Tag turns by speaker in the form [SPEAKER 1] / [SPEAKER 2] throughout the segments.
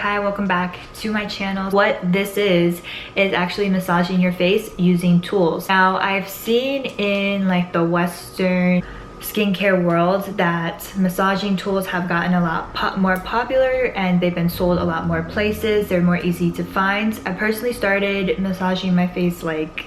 [SPEAKER 1] Hi, welcome back to my channel. What this is actually massaging your face using tools. Now, I've seen in like the Western skincare world that massaging tools have gotten a lot more popular and they've been sold a lot more places. They're more easy to find. I personally started massaging my face like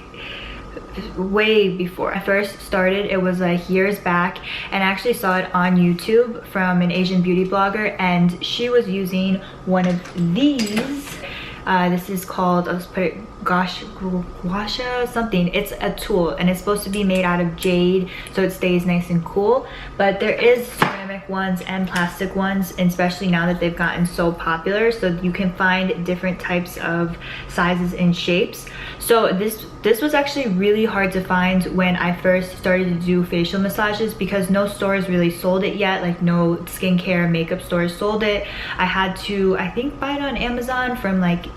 [SPEAKER 1] way before I first started. It was like years back, and I actually saw it on YouTube from an Asian beauty blogger, and she was using one of these. This is called, let's put it, Gua Sha something. It's a tool and it's supposed to be made out of jade so it stays nice and cool, but there is ceramic ones and plastic ones, especially now that they've gotten so popular, so you can find different types of sizes and shapes. So this was actually really hard to find when I first started to do facial massages because no stores really sold it yet, like no skincare makeup stores sold it. I had to, I think, buy it on Amazon from like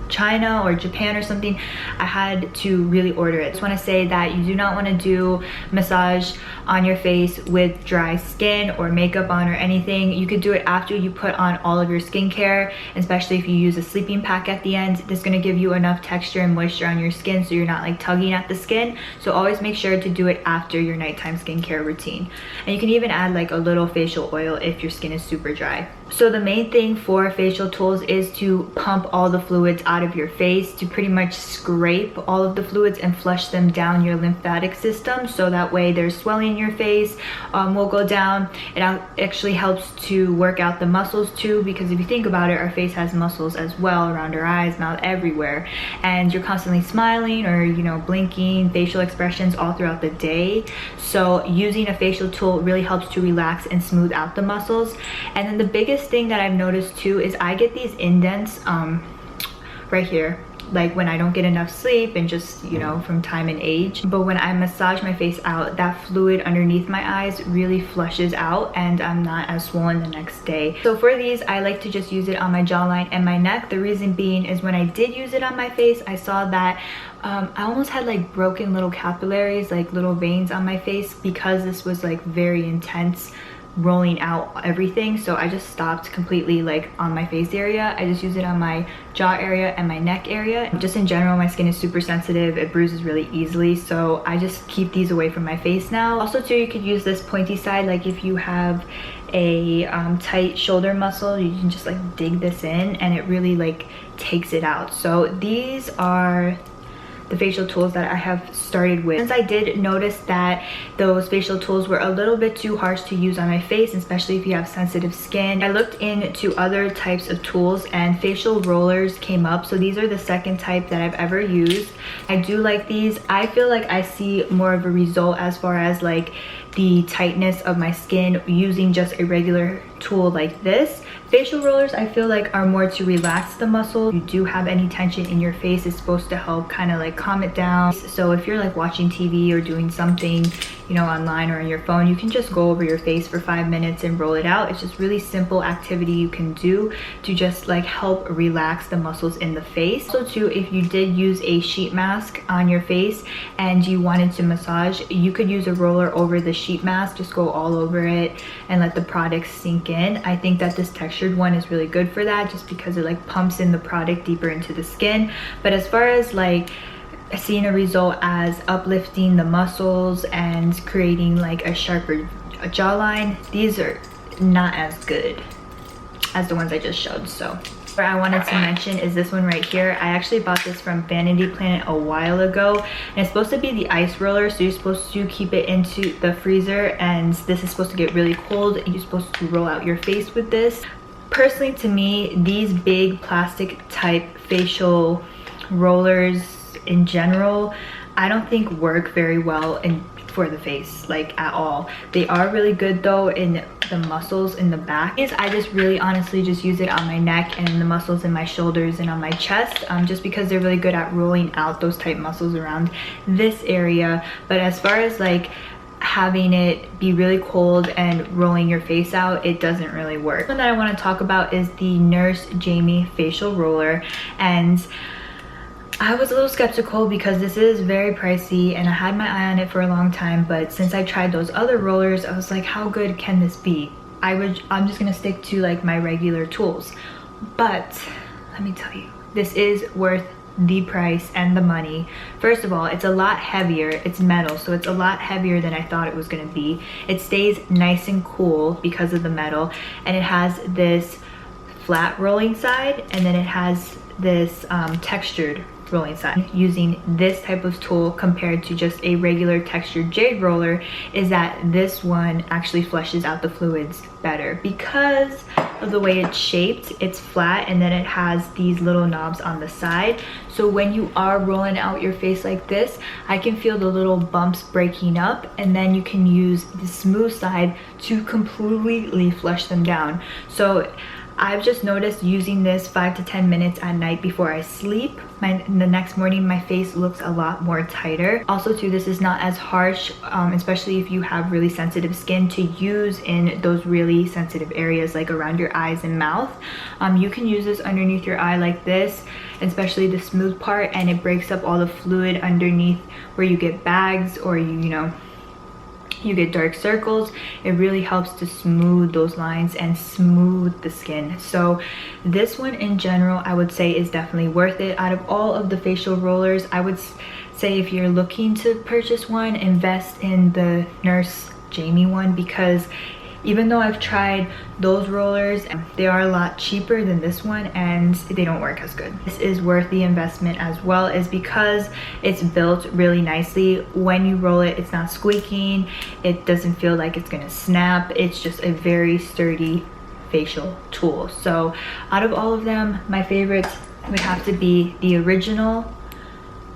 [SPEAKER 1] China or Japan or something. I had to really order it. I just want to say that you do not want to do massage on your face with dry skin or makeup on or anything. You could do it after you put on all of your skincare, especially if you use a sleeping pack at the end. This is going to give you enough texture and moisture on your skin so you're not like tugging at the skin. So always make sure to do it after your nighttime skincare routine. And you can even add like a little facial oil if your skin is super dry. So the main thing for facial tools is to pump all the fluids out of your face, to pretty much scrape all of the fluids and flush them down your lymphatic system, so that way there's swelling in your face will go down. It actually helps to work out the muscles too, because if you think about it, our face has muscles as well around our eyes, mouth, everywhere, and you're constantly smiling or, you know, blinking, facial expressions all throughout the day. So using a facial tool really helps to relax and smooth out the muscles. And then the biggest thing that I've noticed too is I get these indents right here, like when I don't get enough sleep and just, you know, from time and age. But when I massage my face out, that fluid underneath my eyes really flushes out and I'm not as swollen the next day. So for these, I like to just use it on my jawline and my neck. The reason being is when I did use it on my face, I saw that I almost had like broken little capillaries, like little veins on my face, because this was like very intense rolling out everything. So I just stopped completely like on my face area. I just use it on my jaw area and my neck area. Just in general, my skin is super sensitive. It bruises really easily, so I just keep these away from my face now. Also too, you could use this pointy side, like if you have a tight shoulder muscle, you can just like dig this in and it really like takes it out. So these are the facial tools that I have started with. Since I did notice that those facial tools were a little bit too harsh to use on my face, especially if you have sensitive skin, I looked into other types of tools and facial rollers came up. So these are the second type that I've ever used. I do like these. I feel like I see more of a result as far as like the tightness of my skin using just a regular tool like this. Facial rollers, I feel like, are more to relax the muscle. If you do have any tension in your face, it's supposed to help kind of like calm it down. So if you're like watching TV or doing something, you know, online or on your phone, you can just go over your face for 5 minutes and roll it out. It's just really simple activity you can do to just like help relax the muscles in the face. So too, if you did use a sheet mask on your face and you wanted to massage, you could use a roller over the sheet mask, just go all over it and let the product sink in. I think that this textured one is really good for that, just because it like pumps in the product deeper into the skin. But as far as like seeing a result as uplifting the muscles and creating like a sharper jawline, these are not as good as the ones I just showed. So what I wanted to mention is this one right here. I actually bought this from Vanity Planet a while ago, and it's supposed to be the ice roller, so you're supposed to keep it into the freezer, and this is supposed to get really cold and you're supposed to roll out your face with this. Personally, to me, these big plastic type facial rollers in general, I don't think work very well for the face, like at all. They are really good though in the muscles in the back. I just really honestly just use it on my neck and in the muscles in my shoulders and on my chest, just because they're really good at rolling out those tight muscles around this area. But as far as like having it be really cold and rolling your face out, it doesn't really work. One that I want to talk about is the Nurse Jamie facial roller, and I was a little skeptical because this is very pricey and I had my eye on it for a long time, but since I tried those other rollers, I was like, how good can this be? I'm just gonna stick to like my regular tools. But let me tell you, this is worth the price and the money. First of all, it's a lot heavier. It's metal, so it's a lot heavier than I thought it was going to be. It stays nice and cool because of the metal, and it has this flat rolling side, and then it has this textured rolling side. Using this type of tool compared to just a regular textured jade roller is that this one actually flushes out the fluids better because of the way it's shaped. It's flat, and then it has these little knobs on the side, so when you are rolling out your face like this, I can feel the little bumps breaking up, and then you can use the smooth side to completely flush them down. So I've just noticed using this 5 to 10 minutes at night before I sleep, the next morning my face looks a lot more tighter. Also too, this is not as harsh, especially if you have really sensitive skin, to use in those really sensitive areas like around your eyes and mouth. You can use this underneath your eye like this, especially the smooth part, and it breaks up all the fluid underneath where you get bags or you get dark circles. It really helps to smooth those lines and smooth the skin. So this one in general, I would say, is definitely worth it. Out of all of the facial rollers, I would say if you're looking to purchase one, invest in the Nurse Jamie one, because even though I've tried those rollers, they are a lot cheaper than this one and they don't work as good. This is worth the investment as well, is because it's built really nicely. When you roll it, it's not squeaking. It doesn't feel like it's gonna snap. It's just a very sturdy facial tool. So out of all of them, my favorite would have to be the original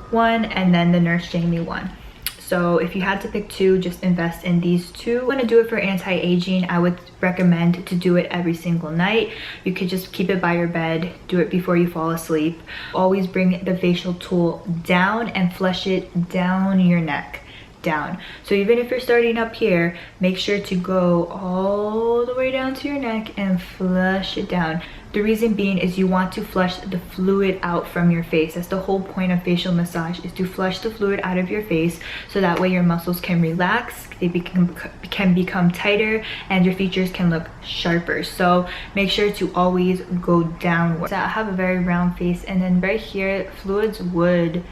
[SPEAKER 1] one and then the Nurse Jamie one. So if you had to pick two, just invest in these two. If you want to do it for anti-aging, I would recommend to do it every single night. You could just keep it by your bed, do it before you fall asleep. Always bring the facial tool down and flush it down your neck. Down. So even if you're starting up here, make sure to go all the way down to your neck and flush it down. The reason being is you want to flush the fluid out from your face. That's the whole point of facial massage, is to flush the fluid out of your face, so that way your muscles can relax, they can become tighter, and your features can look sharper. So make sure to always go downward. So I have a very round face, and then right here fluids would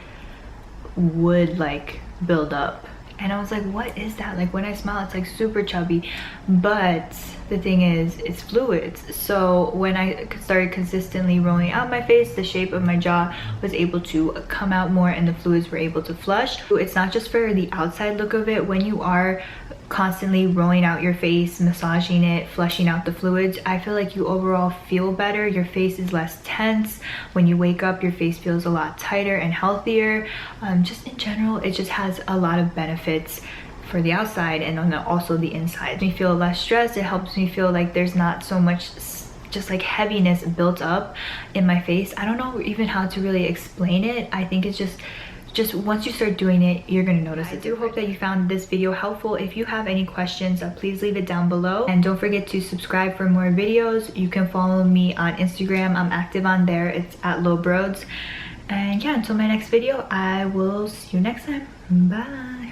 [SPEAKER 1] like build up. And I was like, what is that? Like when I smile, it's like super chubby. But the thing is, it's fluids. So when I started consistently rolling out my face, the shape of my jaw was able to come out more and the fluids were able to flush. It's not just for the outside look of it. When you are constantly rolling out your face, massaging it, flushing out the fluids, I feel like you overall feel better. Your face is less tense. When you wake up, your face feels a lot tighter and healthier. Just in general, it just has a lot of benefits for the outside and on also the inside. It makes me feel less stressed. It helps me feel like there's not so much just like heaviness built up in my face. I don't know even how to really explain it. I think it's just once you start doing it, you're gonna notice it. I do hope that you found this video helpful. If you have any questions, please leave it down below, and don't forget to subscribe for more videos. You can follow me on Instagram. I'm active on there. It's at lowbroads. And yeah, until my next video, I will see you next time. Bye.